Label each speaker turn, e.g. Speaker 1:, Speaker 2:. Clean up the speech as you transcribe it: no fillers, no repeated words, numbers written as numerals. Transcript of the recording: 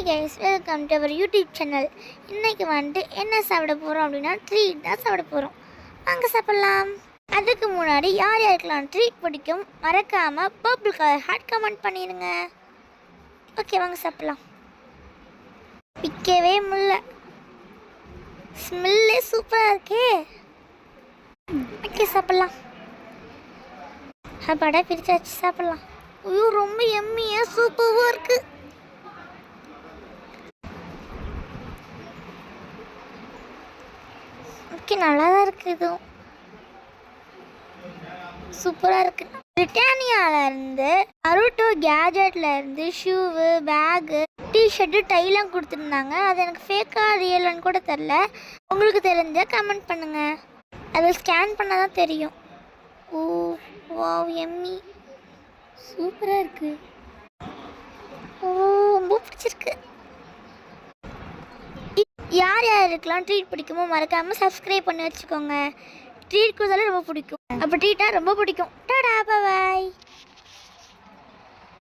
Speaker 1: Guys, welcome to our YouTube channel. இன்றைக்கி வந்துட்டு என்ன சாப்பிட போகிறோம் அப்படின்னா ட்ரீட் தான் சாப்பிட போகிறோம். வாங்க சாப்பிட்லாம். அதுக்கு முன்னாடி யார் யாருக்கெல்லாம் ட்ரீட் பிடிக்கும் மறக்காமல் பர்பிள் கலர் ஹார்ட் கமெண்ட் பண்ணிடுங்க. ஓகே, வாங்க சாப்பிட்லாம். பிக்கவே முடியல, ஸ்மெல்லே சூப்பராக இருக்கே. ஓகே, சாப்பிட்லாம். அப்பாடா, பிரிச்சாச்சு, சாப்பிட்லாம். ஐயோ, ரொம்ப எம்மியாக சூப்பராக இருக்குது. ஓகே, நல்லா தான் இருக்குது. இதுவும் சூப்பராக இருக்குது. பிரிட்டானியாவிலேருந்து அருட்டோ கேஜெட்லேருந்து ஷூவு, பேகு, டிஷர்ட்டு, டைலாம் கொடுத்துருந்தாங்க. அது எனக்கு ஃபேக்காக ரியலான்னு கூட தெரில. உங்களுக்கு தெரிஞ்ச கமெண்ட் பண்ணுங்கள். அதை ஸ்கேன் பண்ணால் தான் தெரியும். ஓ வாவ், எம்மி, சூப்பராக இருக்குது. ஓ, ரொம்ப பிடிச்சிருக்கு. யார் யாருக்கெல்லாம் ட்ரீட் பிடிக்குமோ மறக்காமல் சப்ஸ்கிரைப் பண்ணி வச்சுக்கோங்க. ட்ரீட் கொடுத்தாலும் ரொம்ப பிடிக்கும். அப்போ ட்ரீட்டாக ரொம்ப பிடிக்கும். டாடா, பாய்.